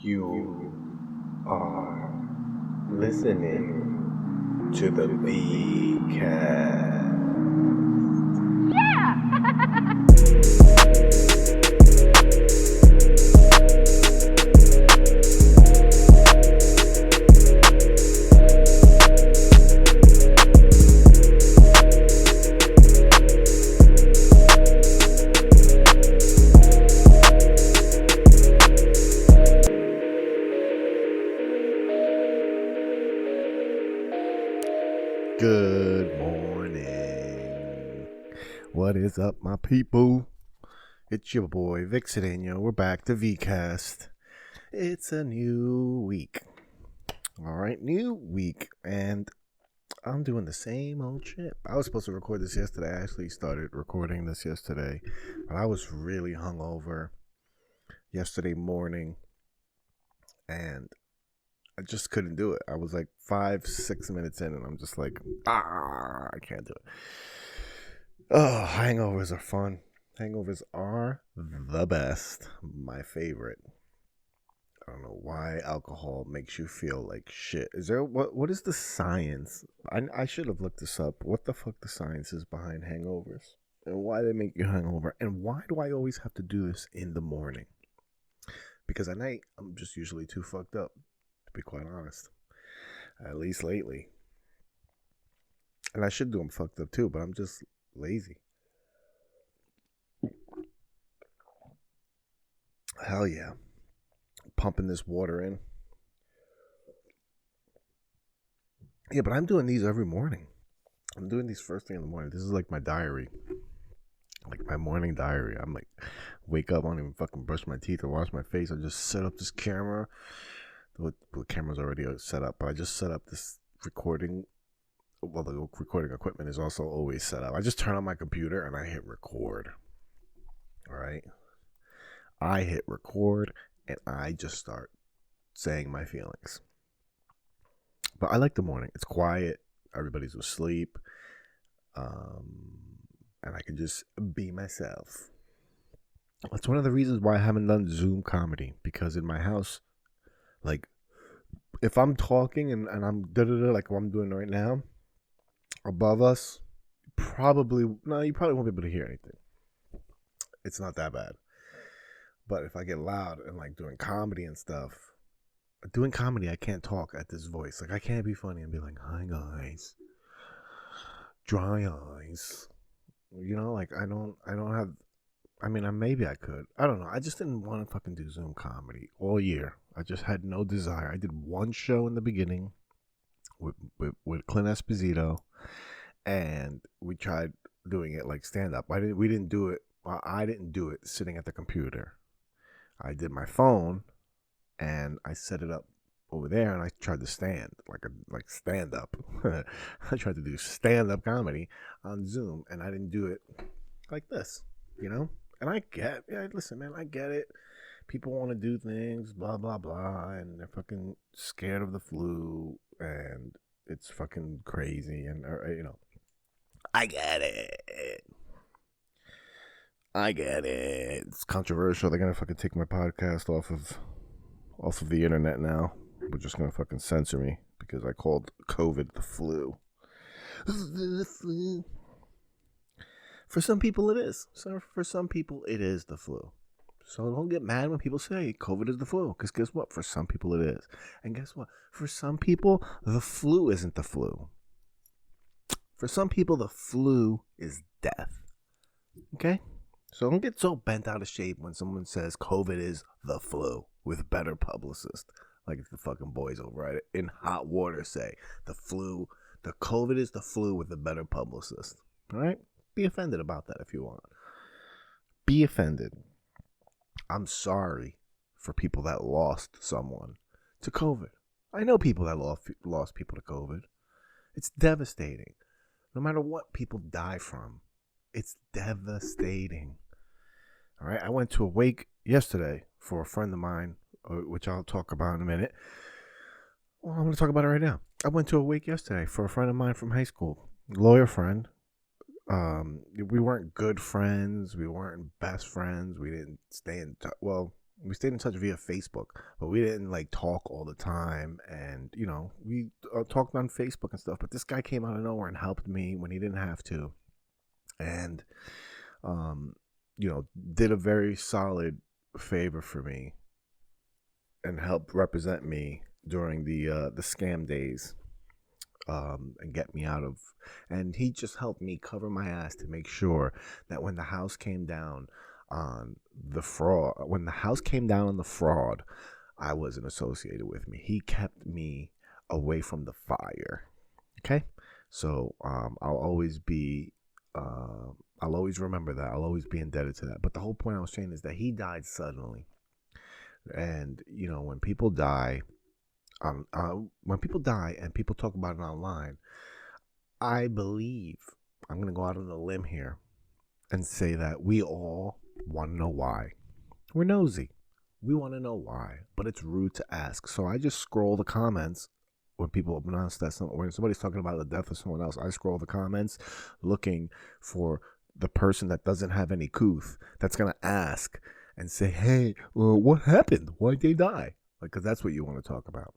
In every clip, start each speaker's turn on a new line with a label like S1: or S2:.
S1: You are listening to the VCast.
S2: Good morning. What is up, my people? It's your boy, Vixidano. We're back to VCast. It's a new week. Alright, new week. And I'm doing the same old shit. I was supposed to record this yesterday. I actually started recording this yesterday. But I was really hungover yesterday morning. And I just couldn't do it. I was like 5-6 minutes in and I'm just like, I can't do it. Oh, hangovers are fun. Hangovers are the best. My favorite. I don't know why alcohol makes you feel like shit. Is there what is the science? I should have looked this up. What the fuck the science is behind hangovers and why they make you hungover and why do I always have to do this in the morning? Because at night I'm just usually too fucked up. Be quite honest, at least lately, and I should do them fucked up too, but I'm just lazy. Hell yeah, pumping this water in. Yeah, but I'm doing these every morning. I'm doing these first thing in the morning. This is like my diary, like my morning diary. I'm like, wake up, I don't even fucking brush my teeth or wash my face. I just set up this camera. The camera's already set up, but I just set up this recording. Well, the recording equipment is also always set up. I just turn on my computer and I hit record. All right. I hit record and I just start saying my feelings. But I like the morning. It's quiet. Everybody's asleep. And I can just be myself. That's one of the reasons why I haven't done Zoom comedy, because in my house, like, if I'm talking and I'm like what I'm doing right now, above us, you probably won't be able to hear anything. It's not that bad. But if I get loud and like doing comedy and stuff, I can't talk at this voice. Like, I can't be funny and be like, hi guys, dry eyes. You know, like I don't have. I mean, maybe I could. I don't know. I just didn't want to fucking do Zoom comedy all year. I just had no desire. I did one show in the beginning with Clint Esposito, and we tried doing it like stand-up. We didn't do it. Well, I didn't do it sitting at the computer. I did my phone, and I set it up over there, and I tried to stand, like stand-up. I tried to do stand-up comedy on Zoom, and I didn't do it like this, you know? And listen, man, I get it. People want to do things, blah, blah, blah, and they're fucking scared of the flu, and it's fucking crazy, and, you know, I get it. It's controversial. They're going to fucking take my podcast off of the internet now. We're just going to fucking censor me because I called COVID the flu. The flu. For some people it is. So for some people it is the flu. So don't get mad when people say COVID is the flu. Because guess what? For some people it is. And guess what? For some people, the flu isn't the flu. For some people, the flu is death. Okay? So don't get so bent out of shape when someone says COVID is the flu with better publicists. Like the fucking boys over at In Hot Water say. The COVID is the flu with a better publicist. All right? Be offended about that if you want. Be offended. I'm sorry for people that lost someone to COVID. I know people that lost people to COVID. It's devastating. No matter what people die from, it's devastating. All right, I went to a wake yesterday for a friend of mine, which I'll talk about in a minute. Well, I'm going to talk about it right now. I went to a wake yesterday for a friend of mine from high school, lawyer friend. We weren't good friends. We weren't best friends. We didn't stay in touch. Well, We stayed in touch via Facebook, but we didn't like talk all the time. And we talked on Facebook and stuff. But this guy came out of nowhere and helped me when he didn't have to, and um, did a very solid favor for me and helped represent me during the scam days, and get me out of. And he just helped me cover my ass to make sure that when the house came down on the fraud, I wasn't associated with me. He kept me away from the fire. Okay, so I'll always remember that. I'll always be indebted to that. But the whole point I was saying is that he died suddenly, and when people die, and people talk about it online, I believe I'm gonna go out on a limb here and say that we all want to know why. We're nosy. We want to know why, but it's rude to ask. So I just scroll the comments when people announce that when somebody's talking about the death of someone else. I scroll the comments looking for the person that doesn't have any couth that's gonna ask and say, "Hey, what happened? Why'd they die?" Like, because that's what you want to talk about.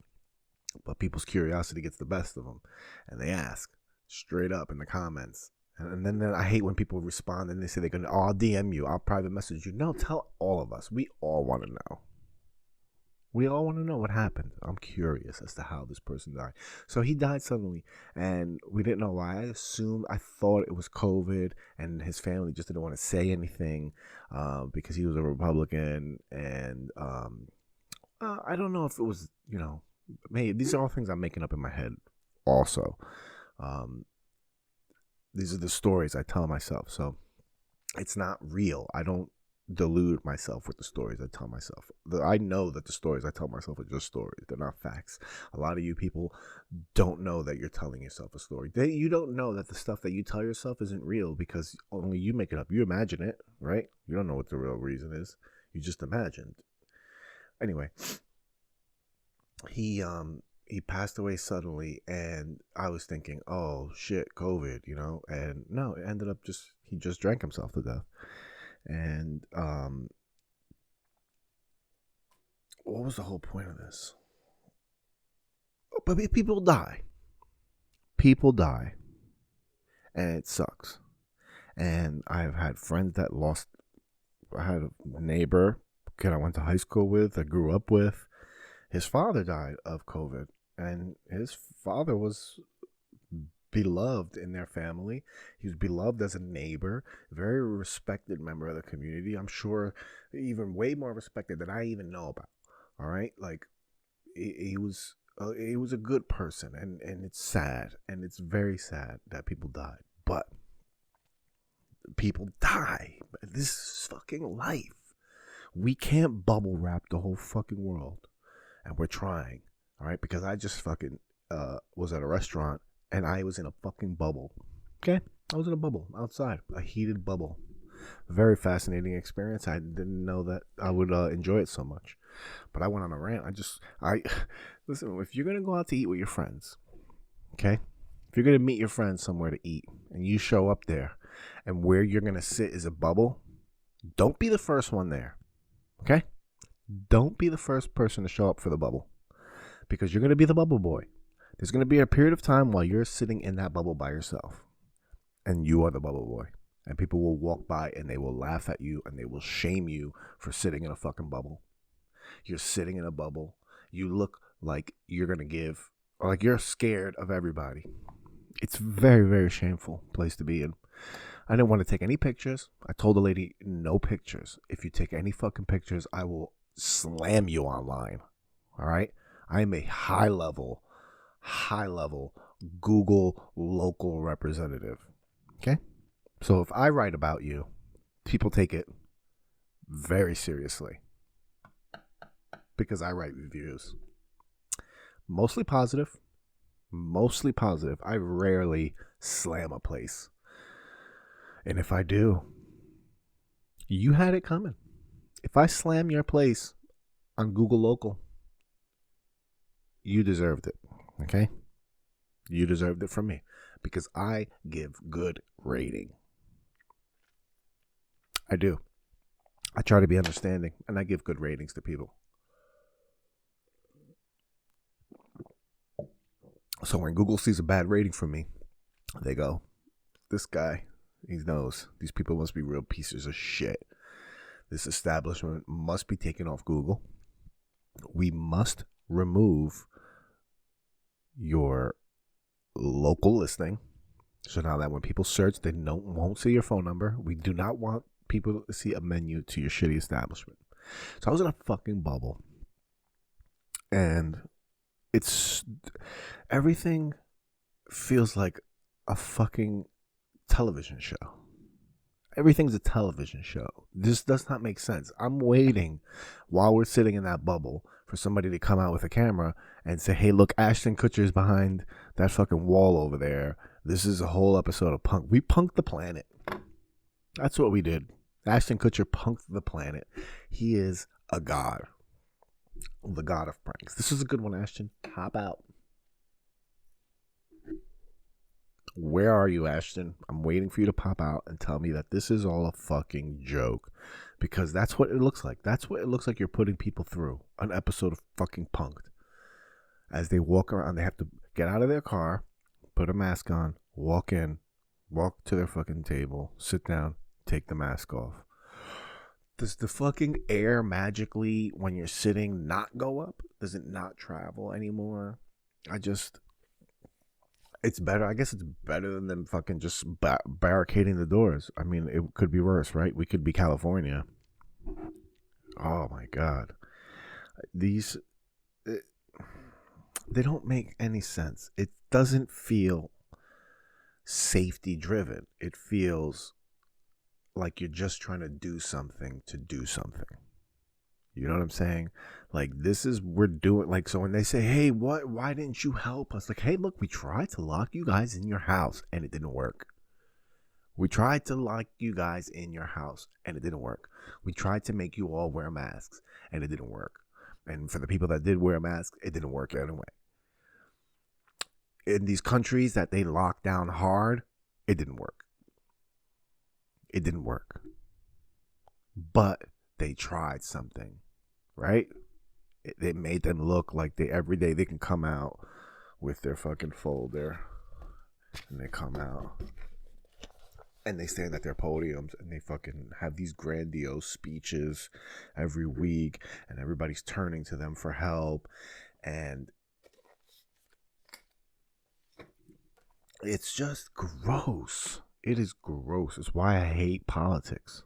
S2: But people's curiosity gets the best of them, and they ask straight up in the comments. And then I hate when people respond and they say I'll DM you, I'll private message you. No, tell all of us. We all want to know. We all want to know what happened. I'm curious as to how this person died. So he died suddenly, and we didn't know why. I thought it was COVID, and his family just didn't want to say anything because he was a Republican. And I don't know if it was, maybe these are all things I'm making up in my head also. These are the stories I tell myself. So it's not real. I don't delude myself with the stories I tell myself. I know that the stories I tell myself are just stories. They're not facts. A lot of you people don't know that you're telling yourself a story. You don't know that the stuff that you tell yourself isn't real because only you make it up. You imagine it, right? You don't know what the real reason is. You just imagined. Anyway, he passed away suddenly, and I was thinking, oh shit, COVID, and no, it ended up he just drank himself to death. And what was the whole point of this? But people die, and it sucks. And I've had friends that lost. I had a neighbor, kid I went to high school with, I grew up with. His father died of COVID, and his father was beloved in their family. He was beloved as a neighbor, very respected member of the community. I'm sure even way more respected than I even know about. All right, like he was a good person, and it's sad, and it's very sad that people died. But people die. This is fucking life. We can't bubble wrap the whole fucking world. And we're trying, all right? Because I just fucking was at a restaurant, and I was in a fucking bubble, okay? I was in a bubble outside, a heated bubble. Very fascinating experience. I didn't know that I would enjoy it so much. But I went on a rant. Listen, if you're going to go out to eat with your friends, okay? If you're going to meet your friends somewhere to eat, and you show up there, and where you're going to sit is a bubble, don't be the first one there, okay? Don't be the first person to show up for the bubble, because you're going to be the bubble boy. There's going to be a period of time while you're sitting in that bubble by yourself, and you are the bubble boy. And people will walk by and they will laugh at you and they will shame you for sitting in a fucking bubble. You're sitting in a bubble. You look like you're going to give, or like you're scared of everybody. It's a very, very shameful place to be in. I didn't want to take any pictures. I told the lady, no pictures. If you take any fucking pictures, I will slam you online. All right? I am a high level Google local representative. Okay? So if I write about you, people take it very seriously because I write reviews. Mostly positive. I rarely slam a place. And if I do, you had it coming. If I slam your place on Google Local, you deserved it, okay? You deserved it from me because I give good rating. I do. I try to be understanding, and I give good ratings to people. So when Google sees a bad rating from me, they go, this guy, he knows these people must be real pieces of shit. This establishment must be taken off Google. We must remove your local listing. So now that when people search, they won't see your phone number. We do not want people to see a menu to your shitty establishment. So I was in a fucking bubble. And it's everything feels like a fucking television show. Everything's a television show. This does not make sense. I'm waiting while we're sitting in that bubble for somebody to come out with a camera and say, hey, look, Ashton Kutcher's behind that fucking wall over there. This is a whole episode of Punk. We punked the planet. That's what we did. Ashton Kutcher punked the planet. He is a god. The god of pranks. This is a good one, Ashton. Hop out. Where are you, Ashton? I'm waiting for you to pop out and tell me that this is all a fucking joke. Because that's what it looks like. That's what it looks like you're putting people through. An episode of fucking Punked. As they walk around, they have to get out of their car, put a mask on, walk in, walk to their fucking table, sit down, take the mask off. Does the fucking air magically, when you're sitting, not go up? Does it not travel anymore? It's better. I guess it's better than them fucking just barricading the doors. I mean, it could be worse, right? We could be California. Oh my God. They don't make any sense. It doesn't feel safety driven. It feels like you're just trying to do something to do something. You know what I'm saying? Like, we're doing, like, so when they say, hey, why didn't you help us? Like, hey, look, we tried to lock you guys in your house and it didn't work. We tried to lock you guys in your house and it didn't work. We tried to make you all wear masks and it didn't work. And for the people that did wear masks, it didn't work anyway. In these countries that they locked down hard, it didn't work. It didn't work. But they tried something, right? It made them look like every day they can come out with their fucking folder. And they come out. And they stand at their podiums and they fucking have these grandiose speeches every week. And everybody's turning to them for help. And it's just gross. It is gross. It's why I hate politics.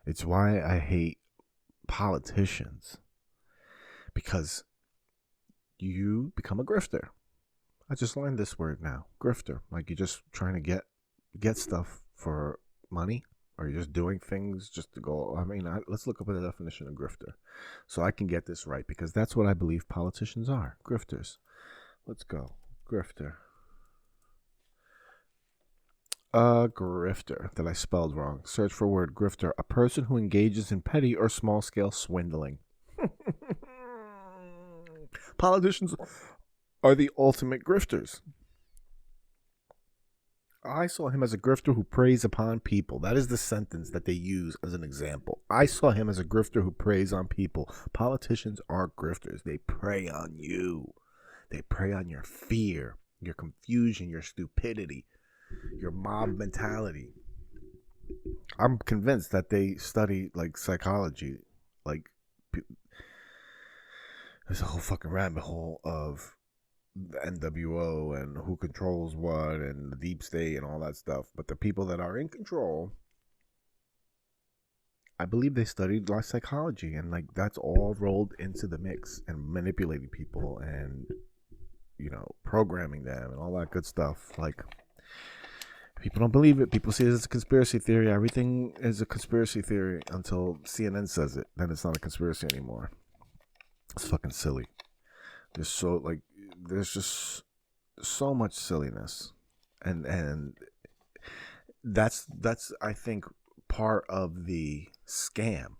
S2: It's why I hate politicians. Because you become a grifter. I just learned this word now. Grifter. Like, you're just trying to get stuff for money. Or you're just doing things just to go. I mean, let's look up the definition of grifter. So I can get this right. Because that's what I believe politicians are. Grifters. Let's go. Grifter. Grifter that I spelled wrong. Search for word grifter. A person who engages in petty or small scale swindling. Politicians are the ultimate grifters. I saw him as a grifter who preys upon people. That is the sentence that they use as an example. I saw him as a grifter who preys on people. Politicians are grifters. They prey on you. They prey on your fear, your confusion, your stupidity, your mob mentality. I'm convinced that they study like psychology. Like, there's a whole fucking rabbit hole of the NWO and who controls what and the deep state and all that stuff. But the people that are in control, I believe they studied like psychology, and like that's all rolled into the mix and manipulating people and, you know, programming them and all that good stuff. Like, people don't believe it. People see it as a conspiracy theory. Everything is a conspiracy theory until CNN says it. Then it's not a conspiracy anymore. It's fucking silly. There's just so much silliness, and that's I think part of the scam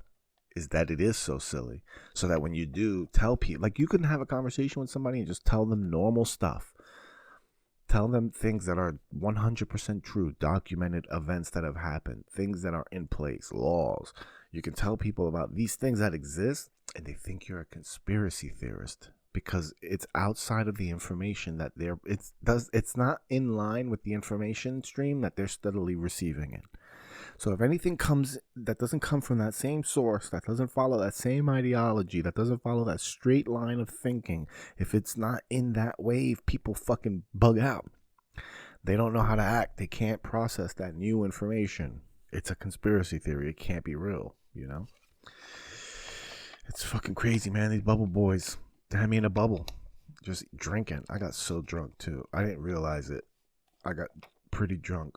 S2: is that it is so silly. So that when you do tell people, like, you can have a conversation with somebody and just tell them normal stuff. Tell them things that are 100% true, documented events that have happened, things that are in place, laws. You can tell people about these things that exist, and they think you're a conspiracy theorist because it's outside of the information that it's not in line with the information stream that they're steadily receiving it. So if anything comes that doesn't come from that same source, that doesn't follow that same ideology, that doesn't follow that straight line of thinking, if it's not in that wave, people fucking bug out. They don't know how to act. They can't process that new information. It's a conspiracy theory. It can't be real, you know? It's fucking crazy, man. These bubble boys, they had me in a bubble, just drinking. I got so drunk, too. I didn't realize it. I got pretty drunk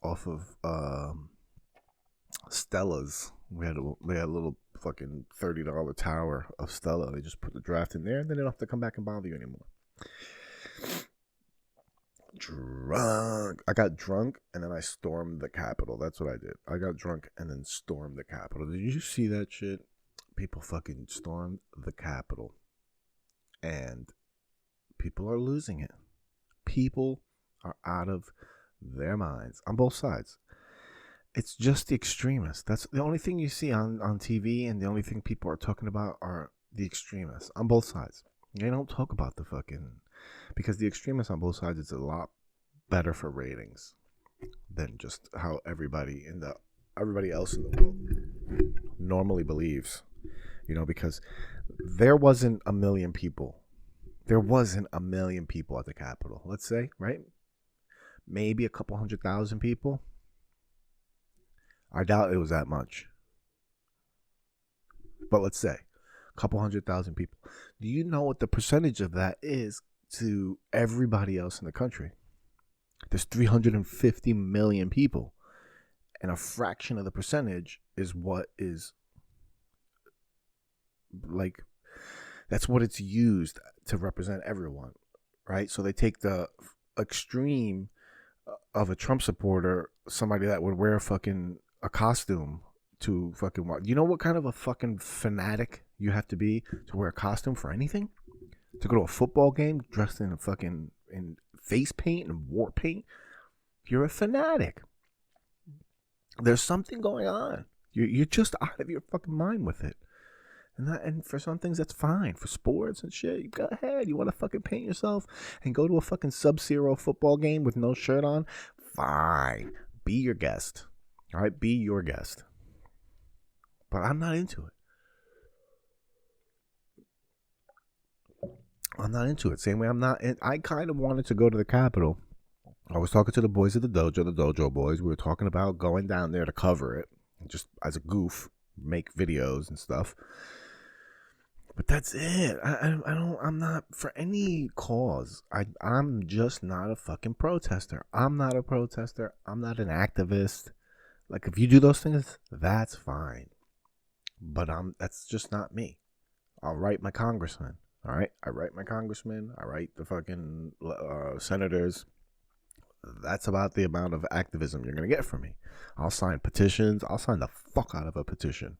S2: off of Stella's. They had a little fucking $30 tower of Stella. They just put the draft in there, and then they don't have to come back and bother you anymore. Drunk. I got drunk, and then I stormed the Capitol. That's what I did. I got drunk and then stormed the Capitol. Did you see that shit? People fucking stormed the Capitol, and people are losing it. People are out of their minds on both sides. It's just the extremists. That's the only thing you see on TV, and the only thing people are talking about are the extremists on both sides. They don't talk about the fucking, because the extremists on both sides is a lot better for ratings than just how everybody else in the world normally believes. You know, because there wasn't a million people. There wasn't a million people at the Capitol. Let's say, right? Maybe a couple 100,000 people. I doubt it was that much. But let's say a couple 100,000 people. Do you know what the percentage of that is to everybody else in the country? There's 350 million people. And a fraction of the percentage is what is, like, that's what it's used to represent everyone, right? So they take the extreme of a Trump supporter, somebody that would wear a costume to fucking watch. You know what kind of a fucking fanatic you have to be to wear a costume for anything? To go to a football game dressed in in face paint and war paint? You're a fanatic. There's something going on. You're just out of your fucking mind with it. And for some things, that's fine. For sports and shit, you go ahead. You want to fucking paint yourself and go to a fucking Sub-Zero football game with no shirt on? Fine. Be your guest. All right? Be your guest. But I'm not into it. I'm not into it. Same way I'm not. I kind of wanted to go to the Capitol. I was talking to the boys at the dojo boys. We were talking about going down there to cover it, just as a goof, make videos and stuff. But that's it. I'm not for any cause. I'm just not a fucking protester. I'm not a protester. I'm not an activist. Like, if you do those things, that's fine. But that's just not me. I'll write my congressman. All right? I write my congressman. I write the fucking senators. That's about the amount of activism you're going to get from me. I'll sign petitions. I'll sign the fuck out of a petition.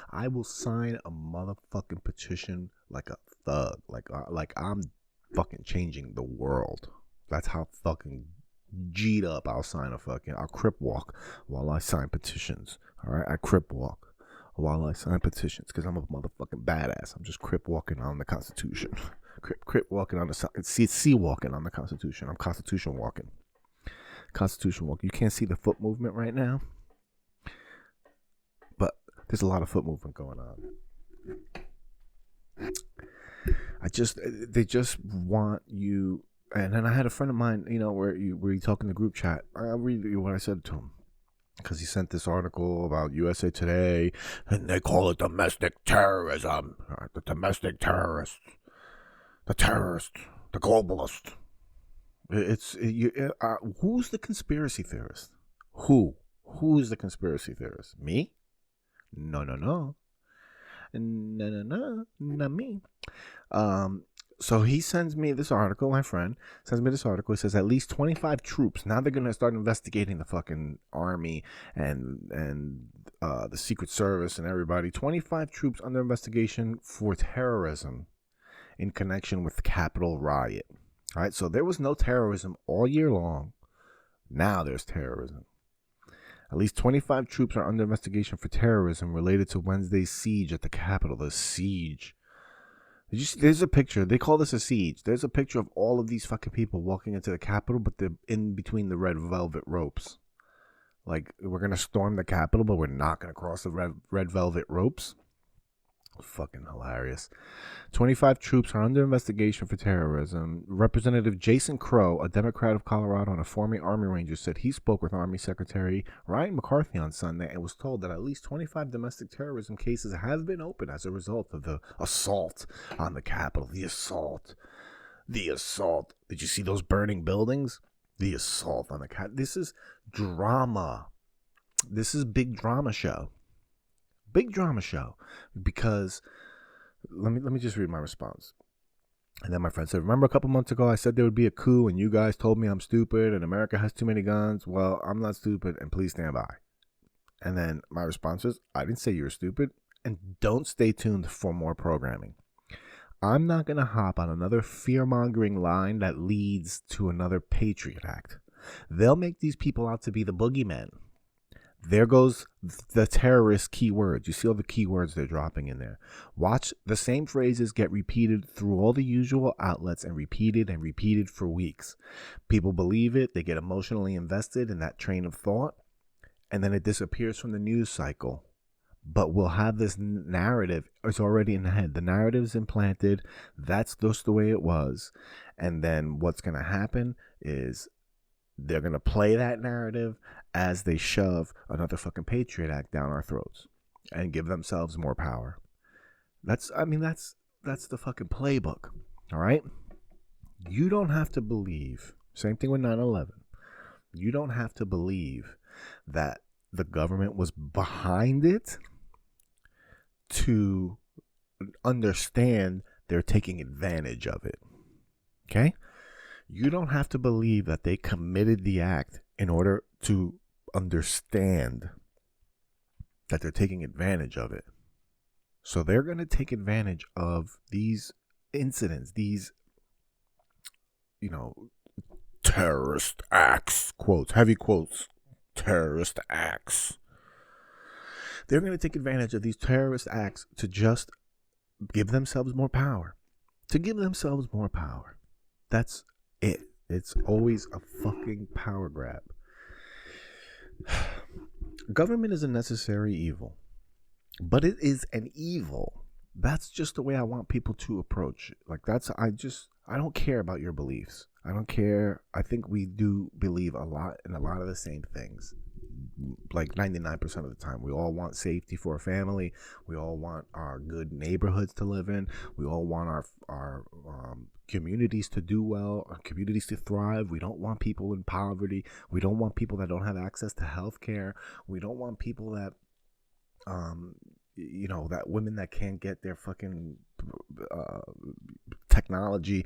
S2: I will sign a motherfucking petition like a thug. Like I'm fucking changing the world. That's how fucking G'd up I'll crip walk while I sign petitions. All right? I crip walk while I sign petitions because I'm a motherfucking badass. I'm just crip walking on the Constitution. crip walking on the sea walking on the Constitution. I'm Constitution walking. Constitution walk. You can't see the foot movement right now, but there's a lot of foot movement going on. They just want you. And then I had a friend of mine, you know, where you talk in the group chat. I'll read you what I said to him, because he sent this article about USA Today, and they call it domestic terrorism. The domestic terrorists, the terrorist, the globalist. Who's the conspiracy theorist? Who's the conspiracy theorist? Me? No, not me. So he sends me this article. My friend sends me this article. He says at least 25 troops. Now they're gonna start investigating the fucking army and the Secret Service and everybody. 25 troops under investigation for terrorism in connection with the Capitol riot. All right, so there was no terrorism all year long. Now there's terrorism. At least 25 troops are under investigation for terrorism related to Wednesday's siege at the Capitol. The siege. Did you see, there's a picture. They call this a siege. There's a picture of all of these fucking people walking into the Capitol, but they're in between the red velvet ropes. Like, we're going to storm the Capitol, but we're not going to cross the red velvet ropes. Fucking hilarious. 25 troops are under investigation for terrorism. Representative Jason Crow, a Democrat of Colorado and a former Army Ranger, said he spoke with Army Secretary Ryan McCarthy on Sunday and was told that at least 25 domestic terrorism cases have been opened as a result of the assault on the Capitol. The assault. Did you see those burning buildings? The assault on the Capitol. This is drama. This is big drama show. Big drama show, because let me just read my response. And then my friend said, remember a couple months ago I said there would be a coup and you guys told me I'm stupid and America has too many guns? Well, I'm not stupid and please stand by. And then my response was, I didn't say you were stupid, and don't stay tuned for more programming. I'm not going to hop on another fear-mongering line that leads to another Patriot Act. They'll make these people out to be the boogeymen. There goes the terrorist keywords. You see all the keywords they're dropping in there. Watch the same phrases get repeated through all the usual outlets and repeated for weeks. People believe it. They get emotionally invested in that train of thought, and then it disappears from the news cycle. But we'll have this narrative. It's already in the head. The narrative's implanted. That's just the way it was. And then what's going to happen is they're going to play that narrative as they shove another fucking Patriot Act down our throats and give themselves more power. That's the fucking playbook. All right? You don't have to believe. Same thing with 9/11. You don't have to believe that the government was behind it to understand they're taking advantage of it. Okay? You don't have to believe that they committed the act in order to understand that they're taking advantage of it. So they're going to take advantage of these incidents, these, terrorist acts, quotes, heavy quotes, terrorist acts. They're going to take advantage of these terrorist acts to just give themselves more power. That's it. It's always a fucking power grab. Government is a necessary evil, but it is an evil. That's just the way I want people to approach it. I don't care about your beliefs. I don't care. I think we do believe a lot in a lot of the same things. Like 99% of the time, we all want safety for a family. We all want our good neighborhoods to live in. We all want our communities to do well, our communities to thrive. We don't want people in poverty. We don't want people that don't have access to health care. We don't want people that, that women that can't get their fucking technology.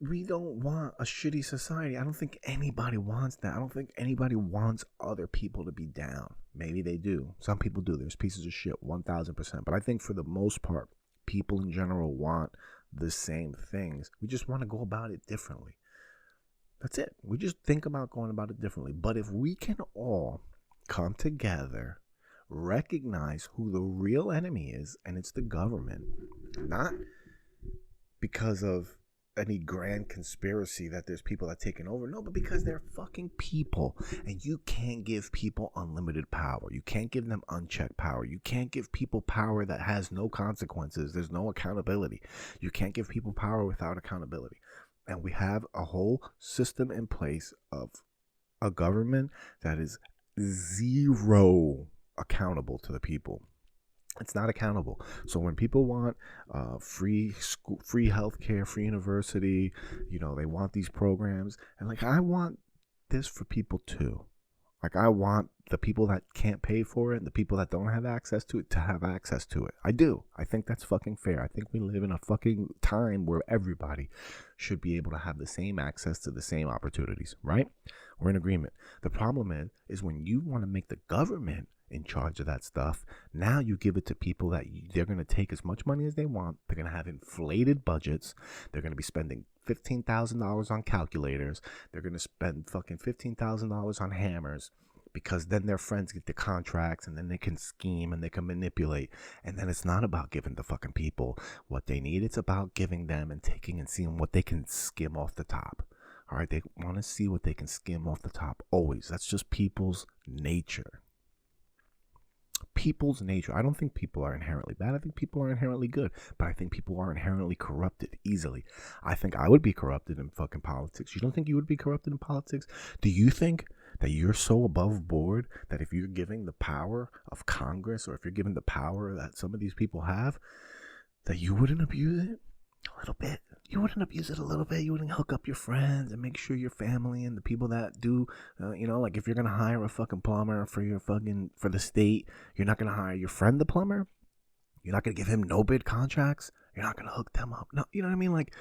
S2: We don't want a shitty society. I don't think anybody wants that. I don't think anybody wants other people to be down. Maybe they do. Some people do. There's pieces of shit, 1,000%. But I think for the most part, people in general want the same things. We just want to go about it differently. That's it. We just think about going about it differently. But if we can all come together, recognize who the real enemy is, and it's the government, not because of any grand conspiracy that there's people that taking over. No, but because they're fucking people, and you can't give people unlimited power. You can't give them unchecked power. You can't give people power that has no consequences. There's no accountability. You can't give people power without accountability. And we have a whole system in place of a government that is zero accountable to the people. It's not accountable. So when people want free school, free healthcare, free university, they want these programs, and I want this for people too. I want the people that can't pay for it and the people that don't have access to it to have access to it. I do. I think that's fucking fair. I think we live in a fucking time where everybody should be able to have the same access to the same opportunities, right? We're in agreement. The problem is when you want to make the government in charge of that stuff. Now you give it to people that they're going to take as much money as they want. They're going to have inflated budgets. They're going to be spending $15,000 on calculators. They're going to spend fucking $15,000 on hammers, because then their friends get the contracts, and then they can scheme and they can manipulate. And then it's not about giving the fucking people what they need. It's about giving them and taking and seeing what they can skim off the top. All right, they want to see what they can skim off the top always. That's just people's nature. People's nature. I don't think people are inherently bad. I think people are inherently good. But I think people are inherently corrupted easily. I think I would be corrupted in fucking politics. You don't think you would be corrupted in politics? Do you think that you're so above board that if you're giving the power of Congress, or if you're giving the power that some of these people have, that you wouldn't abuse it a little bit? You wouldn't abuse it a little bit. You wouldn't hook up your friends and make sure your family and the people that do, like if you're going to hire a fucking plumber for for the state, you're not going to hire your friend the plumber. You're not going to give him no bid contracts. You're not going to hook them up. No, you know what I mean? Like,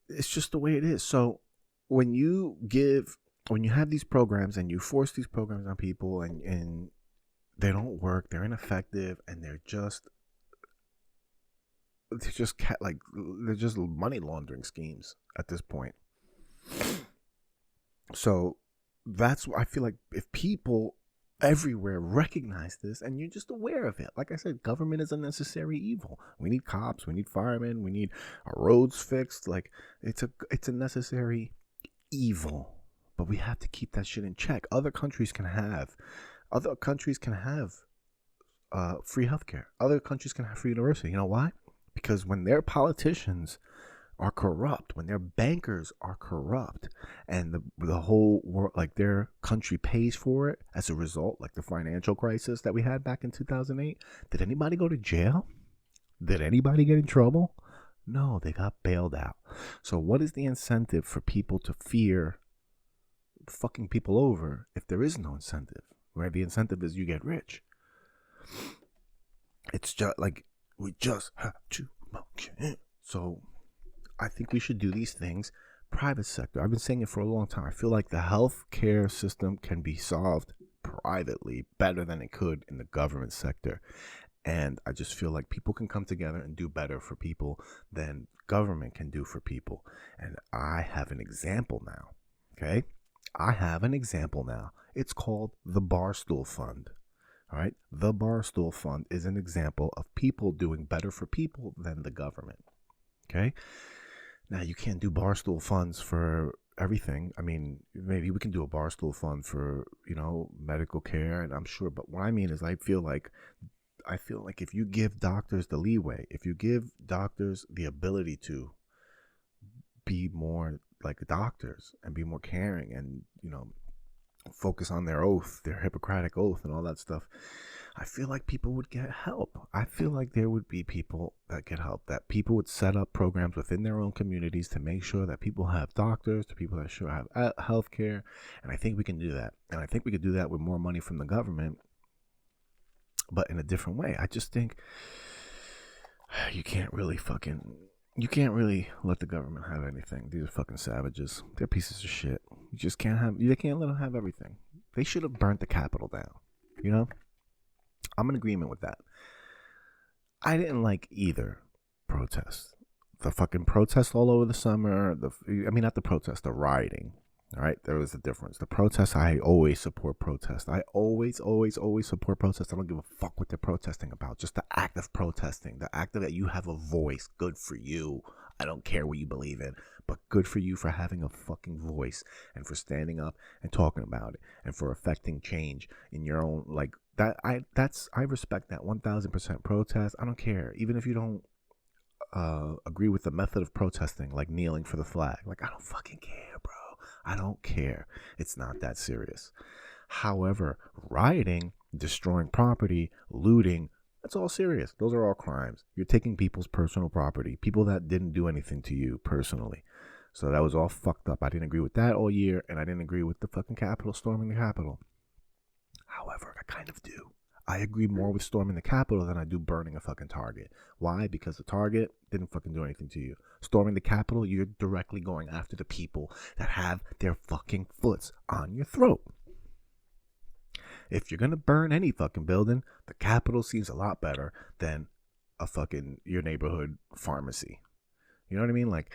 S2: it's just the way it is. So when you have these programs and you force these programs on people, and they don't work, they're ineffective, and they're just money laundering schemes at this point. So that's why I feel like if people everywhere recognize this, and you're just aware of it, like I said, government is a necessary evil. We need cops, we need firemen, we need our roads fixed. Like, it's a necessary evil, but we have to keep that shit in check. Other countries can have free healthcare. Other countries can have free university. You know why? Because when their politicians are corrupt, when their bankers are corrupt, and the whole world, like their country pays for it as a result, like the financial crisis that we had back in 2008, did anybody go to jail? Did anybody get in trouble? No, they got bailed out. So what is the incentive for people to fear fucking people over if there is no incentive? Where the incentive is you get rich. It's just like, we just have too much. So I think we should do these things private sector. I've been saying it for a long time. I feel like the healthcare system can be solved privately better than it could in the government sector. And I just feel like people can come together and do better for people than government can do for people. And I have an example now. Okay? I have an example now. It's called the Barstool Fund. All right, the Barstool Fund is an example of people doing better for people than the government. Okay, now you can't do Barstool funds for everything. I mean, maybe we can do a Barstool fund for medical care, and I'm sure. But what I mean is, I feel like if you give doctors the leeway, if you give doctors the ability to be more like doctors and be more caring, and focus on their oath, their Hippocratic oath, and all that stuff, I feel like people would get help. I feel like there would be people that get help, that people would set up programs within their own communities to make sure that people have doctors, to people that should have health care. And I think we can do that. And I think we could do that with more money from the government, but in a different way. I just think you can't really let the government have anything. These are fucking savages. They're pieces of shit. They can't let them have everything. They should have burnt the Capitol down. I'm in agreement with that. I didn't like either protest. The fucking protest all over the summer. Not the protest, the rioting. All right, there was a difference. The protests, I always support protest. I always support protest. I don't give a fuck what they're protesting about. Just the act of protesting, the act of that you have a voice. Good for you. I don't care what you believe in, but good for you for having a fucking voice and for standing up and talking about it and for affecting change in your own that. I respect that 1000% protest. I don't care, even if you don't agree with the method of protesting, like kneeling for the flag. Like, I don't fucking care, bro. I don't care. It's not that serious. However, rioting, destroying property, looting, that's all serious. Those are all crimes. You're taking people's personal property, people that didn't do anything to you personally. So that was all fucked up. I didn't agree with that all year, and I didn't agree with the fucking Capitol, storming the Capitol. However, I kind of do. I agree more with storming the Capitol than I do burning a fucking Target. Why? Because the Target didn't fucking do anything to you. Storming the Capitol, you're directly going after the people that have their fucking foots on your throat. If you're going to burn any fucking building, the Capitol seems a lot better than a fucking your neighborhood pharmacy. You know what I mean? Like,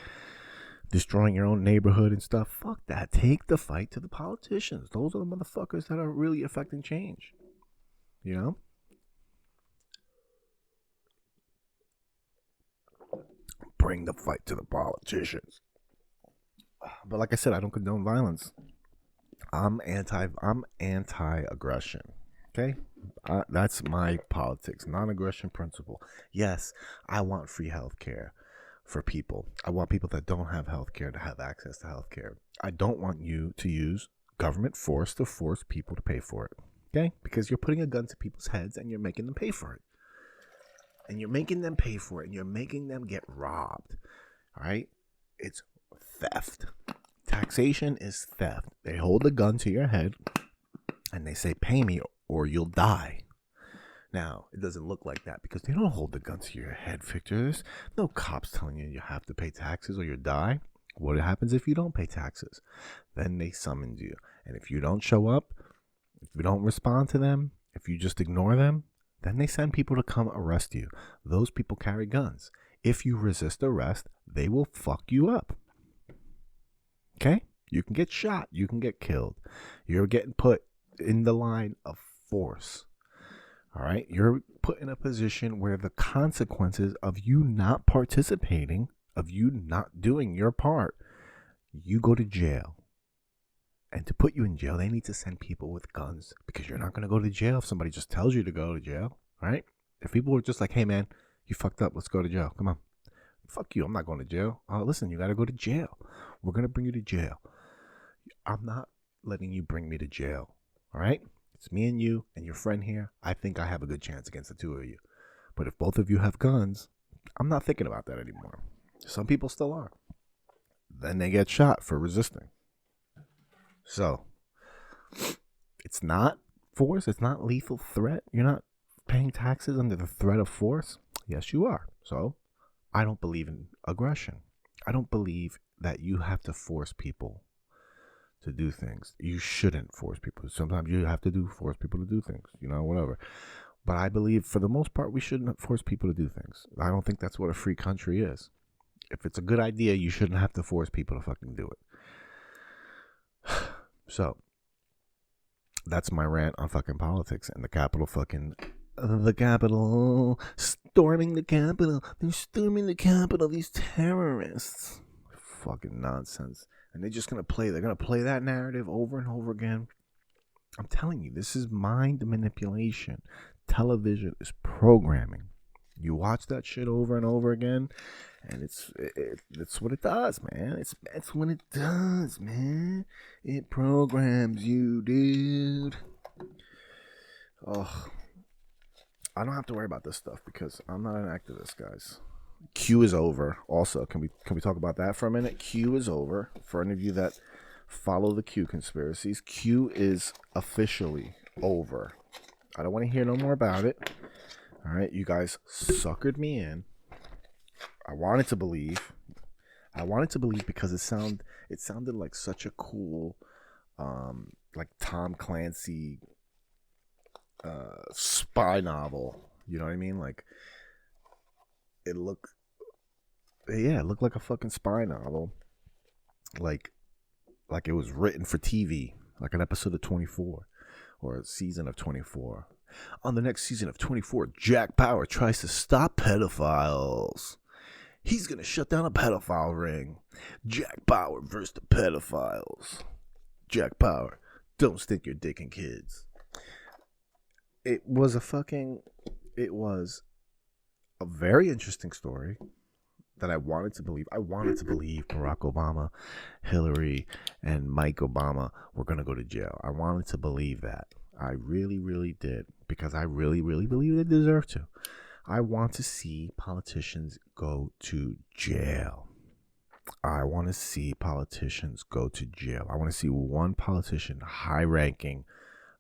S2: destroying your own neighborhood and stuff. Fuck that. Take the fight to the politicians. Those are the motherfuckers that are really affecting change. You know? Bring the fight to the politicians. But like I said, I don't condone violence. I'm anti-aggression. Okay? That's my politics. Non-aggression principle. Yes, I want free healthcare for people. I want people that don't have healthcare to have access to healthcare. I don't want you to use government force to force people to pay for it. Okay? Because you're putting a gun to people's heads and you're making them pay for it. And you're making them pay for it and you're making them get robbed. All right? It's theft. Taxation is theft. They hold a gun to your head and they say, pay me or you'll die. Now, it doesn't look like that because they don't hold the gun to your head, Victor. There's no cops telling you have to pay taxes or you'll die. What happens if you don't pay taxes? Then they summon you. And if you don't show up, if you don't respond to them, if you just ignore them, then they send people to come arrest you. Those people carry guns. If you resist arrest, they will fuck you up. Okay? You can get shot. You can get killed. You're getting put in the line of force. All right? You're put in a position where the consequences of you not participating, of you not doing your part, you go to jail. And to put you in jail, they need to send people with guns because you're not going to go to jail if somebody just tells you to go to jail, right? If people are just like, hey, man, you fucked up. Let's go to jail. Come on. Fuck you. I'm not going to jail. Listen, you got to go to jail. We're going to bring you to jail. I'm not letting you bring me to jail, all right? It's me and you and your friend here. I think I have a good chance against the two of you. But if both of you have guns, I'm not thinking about that anymore. Some people still are. Then they get shot for resisting. So, it's not force. It's not lethal threat. You're not paying taxes under the threat of force. Yes, you are. So, I don't believe in aggression. I don't believe that you have to force people to do things. You shouldn't force people. Sometimes you have to force people to do things, whatever. But I believe for the most part, we shouldn't force people to do things. I don't think that's what a free country is. If it's a good idea, you shouldn't have to force people to fucking do it. So, that's my rant on fucking politics and the Capitol storming the Capitol. They're storming the Capitol, these terrorists. Fucking nonsense. And they're going to play that narrative over and over again. I'm telling you, this is mind manipulation. Television is programming. You watch that shit over and over again, and it's what it does, man. It's what it does, man. It programs you, dude. Oh, I don't have to worry about this stuff because I'm not an activist, guys. Q is over. Also, can we talk about that for a minute? Q is over. For any of you that follow the Q conspiracies, Q is officially over. I don't want to hear no more about it. All right, you guys suckered me in. I wanted to believe because it sounded like such a cool, like Tom Clancy, spy novel. You know what I mean? Like it looked like a fucking spy novel. Like it was written for TV, like an episode of 24 or a season of 24. On the next season of 24, Jack Bauer tries to stop pedophiles. He's going to shut down a pedophile ring. Jack Bauer versus the pedophiles. Jack Bauer, don't stick your dick in kids. It was a very interesting story that I wanted to believe. I wanted to believe Barack Obama, Hillary, and Mike Obama were going to go to jail. I wanted to believe that. I really, really did, because I really, really believe they deserve to. I want to see politicians go to jail. I want to see politicians go to jail. I want to see one politician, high-ranking,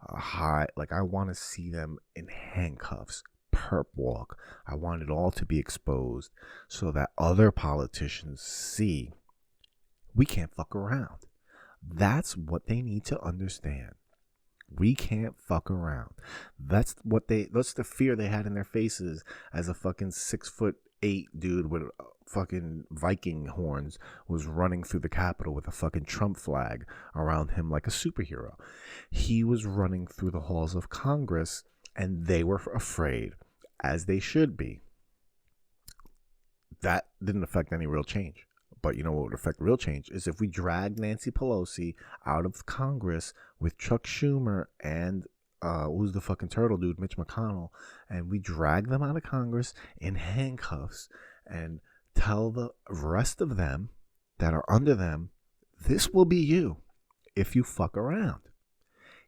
S2: I want to see them in handcuffs, perp walk. I want it all to be exposed so that other politicians see we can't fuck around. That's what they need to understand. We can't fuck around. That's the fear they had in their faces as a fucking 6'8" dude with fucking Viking horns was running through the Capitol with a fucking Trump flag around him like a superhero. He was running through the halls of Congress and they were afraid, as they should be. That didn't affect any real change. But you know what would affect real change is if we drag Nancy Pelosi out of Congress with Chuck Schumer and who's the fucking turtle dude, Mitch McConnell, and we drag them out of Congress in handcuffs and tell the rest of them that are under them, this will be you if you fuck around.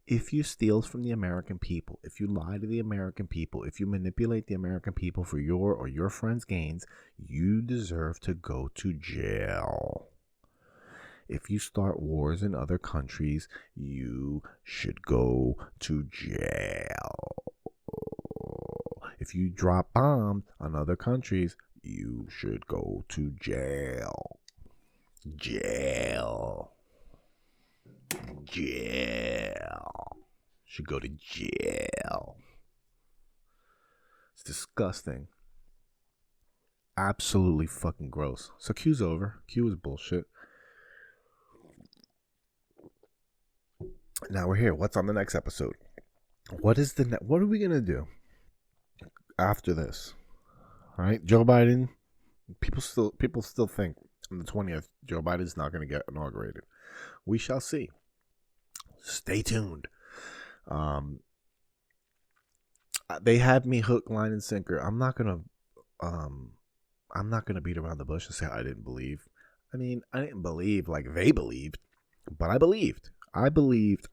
S2: If you steal from the American people, if you lie to the American people, if you manipulate the American people for your or your friends' gains, you deserve to go to jail. If you start wars in other countries, you should go to jail. If you drop bombs on other countries, you should go to jail. Jail. Should go to jail. It's disgusting. Absolutely fucking gross. So Q's over. Q is bullshit. Now we're here. What's on the next episode? What are we gonna do after this? All right, Joe Biden. People still think on the 20th Joe Biden's not gonna get inaugurated. We shall see. Stay tuned. They had me hook, line, and sinker. I'm not gonna beat around the bush and say I didn't believe. I mean, I didn't believe like they believed, but I believed. I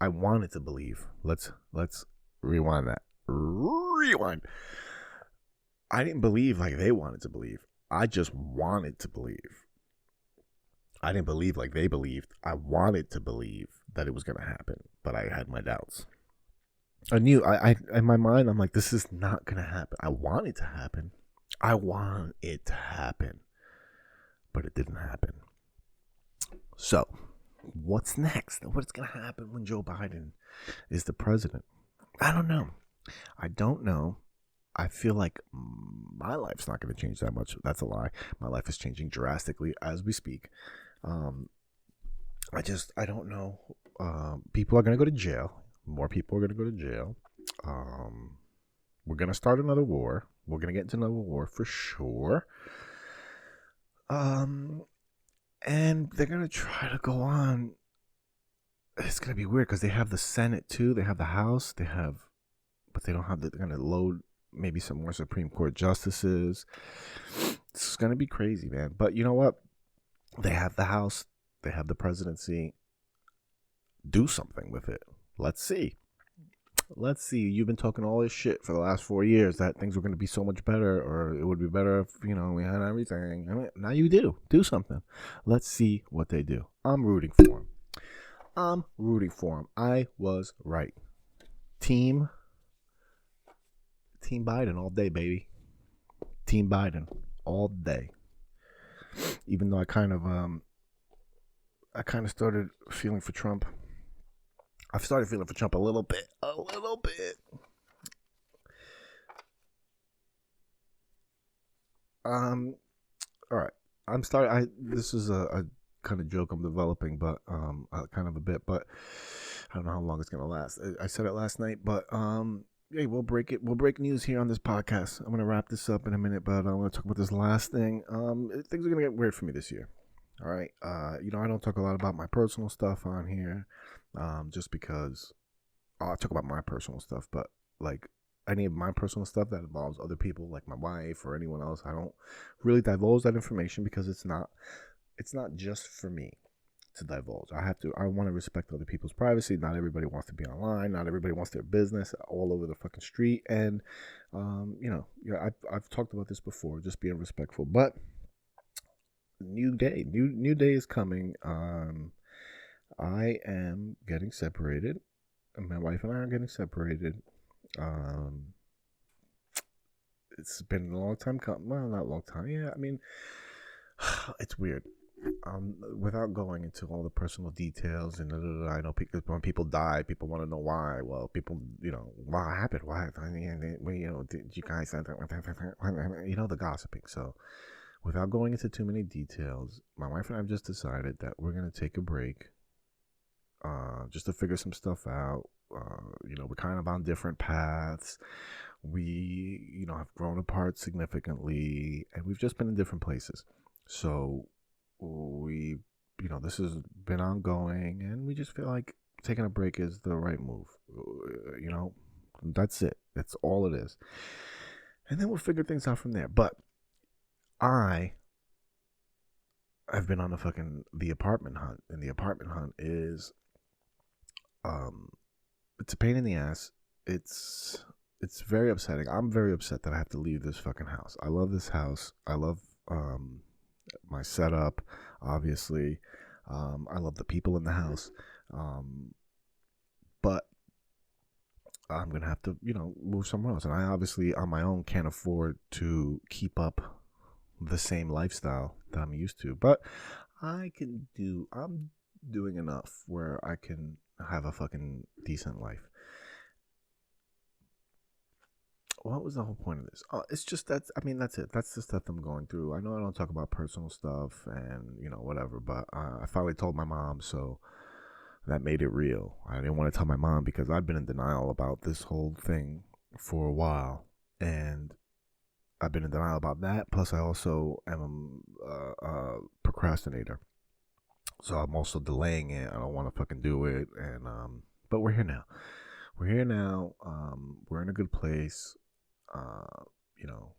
S2: wanted to believe. Let's rewind that. Rewind. I didn't believe like they wanted to believe. I just wanted to believe. I didn't believe like they believed. I wanted to believe that it was going to happen, but I had my doubts. I knew, in my mind, I'm like, this is not going to happen. I want it to happen. But it didn't happen. So, what's next? What's going to happen when Joe Biden is the president? I don't know. I feel like my life's not going to change that much. That's a lie. My life is changing drastically as we speak. I don't know. People are going to go to jail. More people are going to go to jail. We're going to start another war. We're going to get into another war for sure. And they're going to try to go on. It's going to be weird because they have the Senate too. They have the House. But they don't have they're going to load maybe some more Supreme Court justices. It's going to be crazy, man. But you know what? They have the House. They have the presidency. Do something with it. Let's see. You've been talking all this shit for the last 4 years that things were going to be so much better, or it would be better if, we had everything. I mean, now you do something. Let's see what they do. I'm rooting for them. I was right. Team Biden all day, baby. Team Biden all day. Even though I kind of started feeling for Trump. I've started feeling for Trump a little bit. All right. This is a kind of joke I'm developing, but kind of a bit, but I don't know how long it's gonna last. I said it last night, but hey, we'll break news here on this podcast. I'm gonna wrap this up in a minute, but I want to talk about this last thing. Things are gonna get weird for me this year. All right. I don't talk a lot about my personal stuff on here, just because I'll talk about my personal stuff, but like any of my personal stuff that involves other people, like my wife or anyone else, I don't really divulge that information because it's not just for me to divulge. I want to respect other people's privacy. Not everybody wants to be online. Not everybody wants their business all over the fucking street. And, I've talked about this before, just being respectful, but new day is coming. I am getting separated. My wife and I are getting separated. It's been a long time coming. Well, not a long time. Yeah, I mean, it's weird. Without going into all the personal details and I know when people die, people want to know why. Well, people, what happened? Why? Did you guys, the gossiping. So, without going into too many details, my wife and I have just decided that we're gonna take a break, just to figure some stuff out. We're kind of on different paths. We, have grown apart significantly, and we've just been in different places. So we, this has been ongoing, and we just feel like taking a break is the right move. That's it. That's all it is. And then we'll figure things out from there. But I've been on the apartment hunt, and the apartment hunt is, it's a pain in the ass. It's very upsetting. I'm very upset that I have to leave this fucking house. I love this house. I love my setup, obviously. I love the people in the house. But I'm going to have to, move somewhere else. And I obviously, on my own, can't afford to keep up the same lifestyle that I'm used to. But I'm doing enough where I can have a fucking decent life. What was the whole point of this? It's just that's it. That's the stuff I'm going through. I know I don't talk about personal stuff and whatever, but I finally told my mom, so that made it real. I didn't want to tell my mom because I've been in denial about this whole thing for a while, and I've been in denial about that. Plus, I also am a procrastinator, so I'm also delaying it. I don't want to fucking do it, and but we're here now. We're here now. We're in a good place.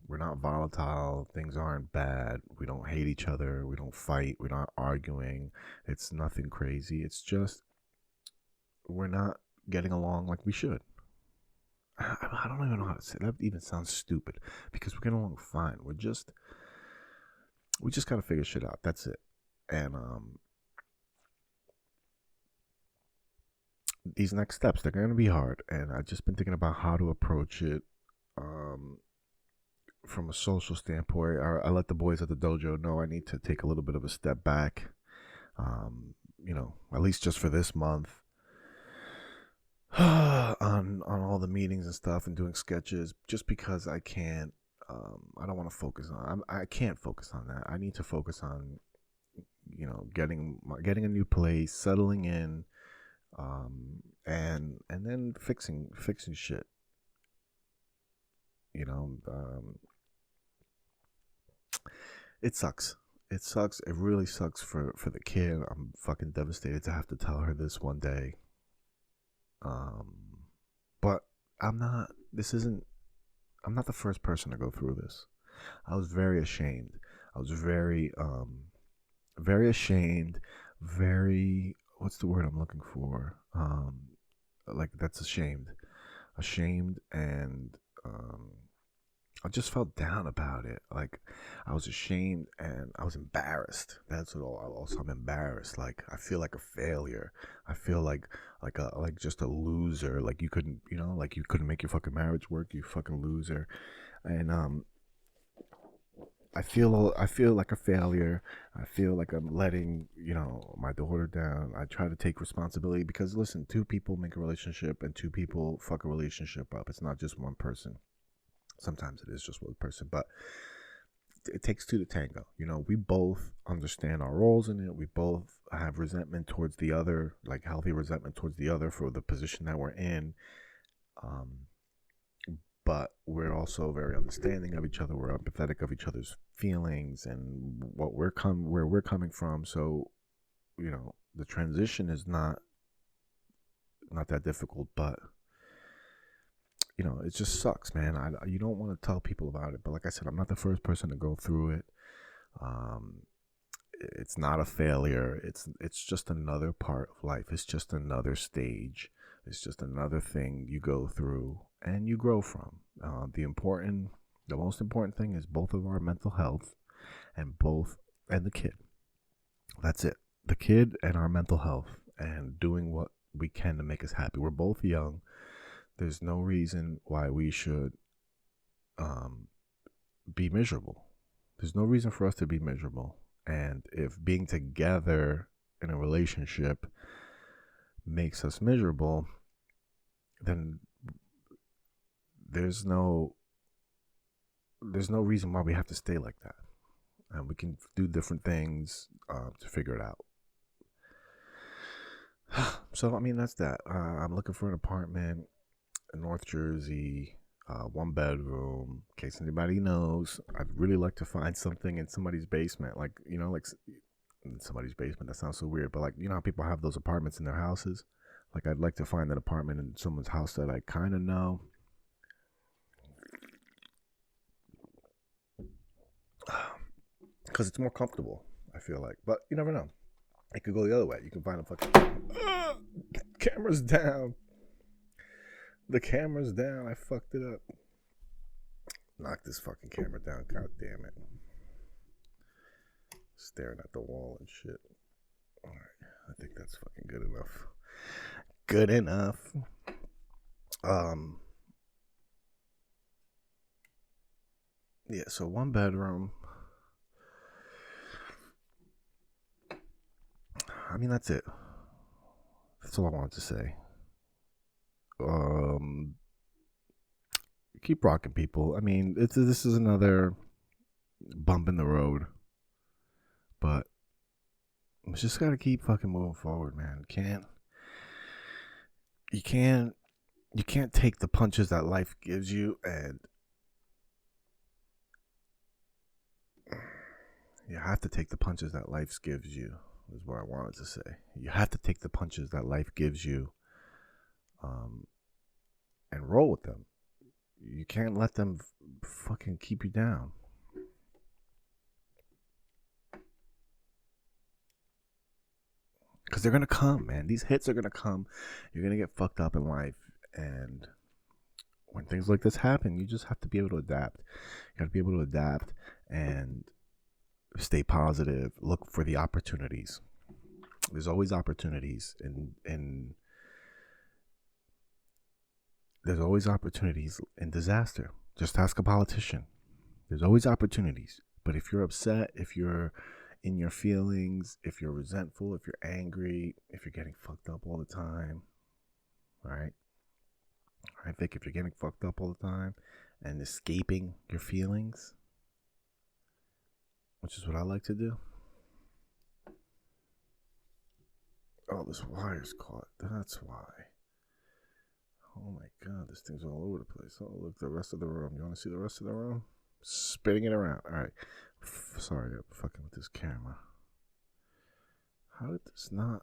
S2: We're not volatile. Things aren't bad. We don't hate each other. We don't fight. We're not arguing. It's nothing crazy. It's just we're not getting along like we should. I don't even know how to say that. Even sounds stupid because we're getting along fine. We just gotta figure shit out. That's it. And these next steps, they're gonna be hard. And I've just been thinking about how to approach it. From a social standpoint, I let the boys at the dojo know I need to take a little bit of a step back. At least just for this month, on all the meetings and stuff and doing sketches, just because I can't. I don't want to focus on. I can't focus on that. I need to focus on, getting a new place, settling in, and then fixing shit. It sucks. It sucks. It really sucks for the kid. I'm fucking devastated to have to tell her this one day. But I'm not. I'm not the first person to go through this. I was very ashamed. I was very ashamed. Very. What's the word I'm looking for? Like that's ashamed, and I just felt down about it. Like I was ashamed and I was embarrassed. That's what also I'm embarrassed. Like I feel like a failure. I feel like just a loser. Like you couldn't make your fucking marriage work, you fucking loser. And I feel like a failure. I feel like I'm letting, my daughter down. I try to take responsibility because listen, two people make a relationship and two people fuck a relationship up. It's not just one person. Sometimes it is just one person, but it takes two to tango. We both understand our roles in it. We both have resentment towards the other, like healthy resentment towards the other for the position that we're in. But we're also very understanding of each other. We're empathetic of each other's feelings and where we're coming from. So, the transition is not that difficult, but it just sucks, man. You don't want to tell people about it, but like I said, I'm not the first person to go through it. It's not a failure. It's just another part of life. It's just another stage. It's just another thing you go through and you grow from. The most important thing is both of our mental health and the kid. That's it. The kid and our mental health and doing what we can to make us happy. We're both young. There's no reason why we should be miserable. There's no reason for us to be miserable. And if being together in a relationship makes us miserable, then there's no reason why we have to stay like that. And we can do different things to figure it out. So I mean, that's that. I'm looking for an apartment in North Jersey, 1 bedroom. In case anybody knows, I'd really like to find something in somebody's basement, like in somebody's basement. That sounds so weird, but like how people have those apartments in their houses. Like I'd like to find an apartment in someone's house that I kind of know. Because it's more comfortable, I feel like. But you never know. It could go the other way. You can find a fucking camera's down. The camera's down. I fucked it up. Knock this fucking camera down. God damn it. Staring at the wall and shit. Alright. I think that's fucking good enough. Good enough. Yeah, so 1 bedroom. I mean, that's it. That's all I wanted to say. Keep rocking, people. I mean, this is another bump in the road, but we just gotta keep fucking moving forward, man. You can't take the punches that life gives you, and you have to take the punches that life gives you. Is what I wanted to say. You have to take the punches that life gives you, and roll with them. You can't let them fucking keep you down. Because they're going to come, man. These hits are going to come. You're going to get fucked up in life. And when things like this happen, you just have to be able to adapt. You got to be able to adapt and stay positive. Look for the opportunities. There's always opportunities. And there's always opportunities in disaster. Just ask a politician. There's always opportunities. But if you're upset, if you're in your feelings, if you're resentful, if you're angry, if you're getting fucked up all the time, right? I think if you're getting fucked up all the time and escaping your feelings, which is what I like to do. Oh, this wire's caught. That's why. Oh my god, this thing's all over the place. Oh, look, the rest of the room. You want to see the rest of the room? Spinning it around. All right. Sorry, I'm fucking with this camera. How did this not?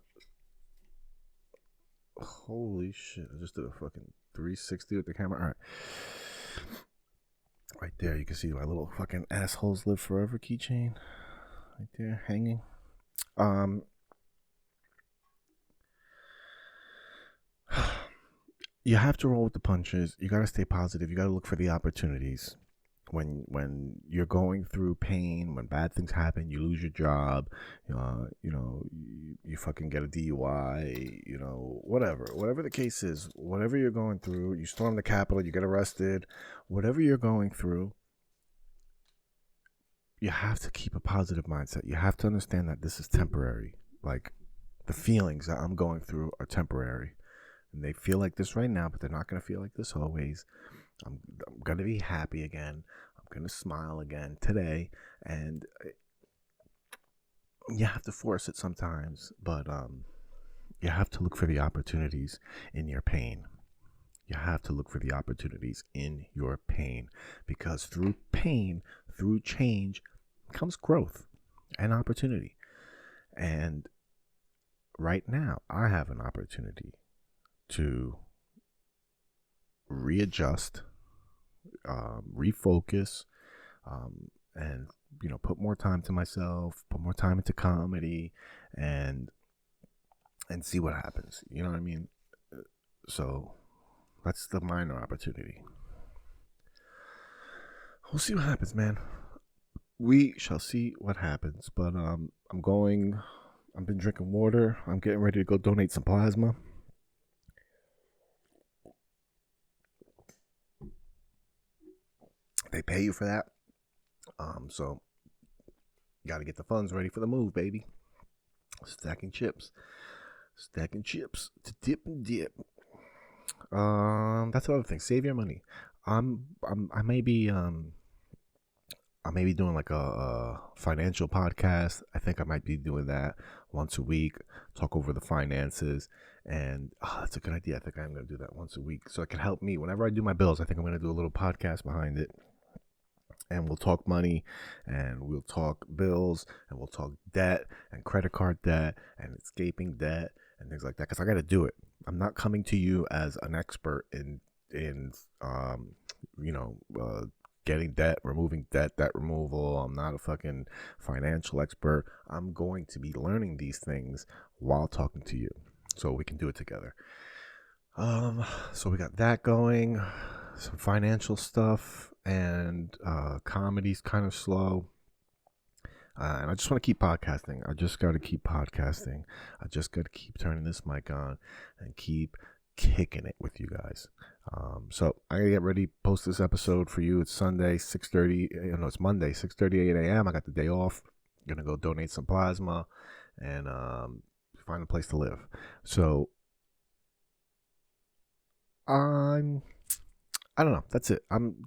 S2: Holy shit! I just did a fucking 360 with the camera. All right. Right there, you can see my little fucking assholes live forever keychain. Right there, hanging. You have to roll with the punches. You gotta stay positive. You gotta look for the opportunities. When you're going through pain, when bad things happen, you lose your job, you fucking get a DUI, whatever the case is, whatever you're going through, you storm the Capitol, you get arrested, whatever you're going through, you have to keep a positive mindset. You have to understand that this is temporary. Like, the feelings that I'm going through are temporary. And they feel like this right now, but they're not going to feel like this always. I'm going to be happy again. I'm going to smile again today. And you have to force it sometimes, but you have to look for the opportunities in your pain. You have to look for the opportunities in your pain, because through pain, through change, comes growth and opportunity. And right now, I have an opportunity to readjust, refocus, and put more time to myself, put more time into comedy, and see what happens. You know what I mean? So that's the minor opportunity. We'll see what happens, man. We shall see what happens. But I've been drinking water. I'm getting ready to go donate some plasma. They pay you for that. So Got to get the funds ready for the move, baby. Stacking chips to dip and dip. That's another thing. Save your money. I may be doing like a financial podcast. I think I might be doing that once a week, talk over the finances. And that's a good idea. I think I'm going to do that once a week so it can help me. Whenever I do my bills, I think I'm going to do a little podcast behind it. And we'll talk money, and we'll talk bills, and we'll talk debt and credit card debt and escaping debt and things like that. Because I got to do it. I'm not coming to you as an expert in getting debt, removing debt removal. I'm not a fucking financial expert. I'm going to be learning these things while talking to you, so we can do it together. So we got that going, some financial stuff, and comedy's kind of slow. And I just want to keep podcasting. I just got to keep podcasting. I just got to keep turning this mic on and keep kicking it with you guys. So I gotta get ready, post this episode for you. It's Sunday, 6:30. No, it's Monday, 6:38 a.m. I got the day off. I'm gonna go donate some plasma and find a place to live. So I don't know. That's it. I'm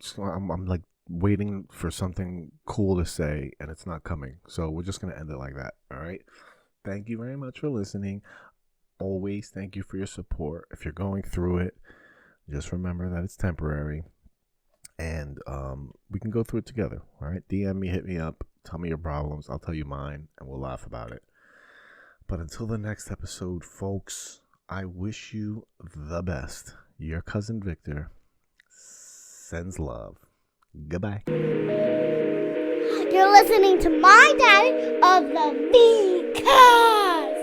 S2: like waiting for something cool to say, and it's not coming. So we're just gonna end it like that. All right. Thank you very much for listening. Always thank you for your support. If you're going through it, just remember that it's temporary, and we can go through it together. All right. DM me, hit me up, tell me your problems. I'll tell you mine, and we'll laugh about it. But until the next episode, folks, I wish you the best. Your cousin Victor sends love. Goodbye.
S3: You're listening to my dad of the V-Cast.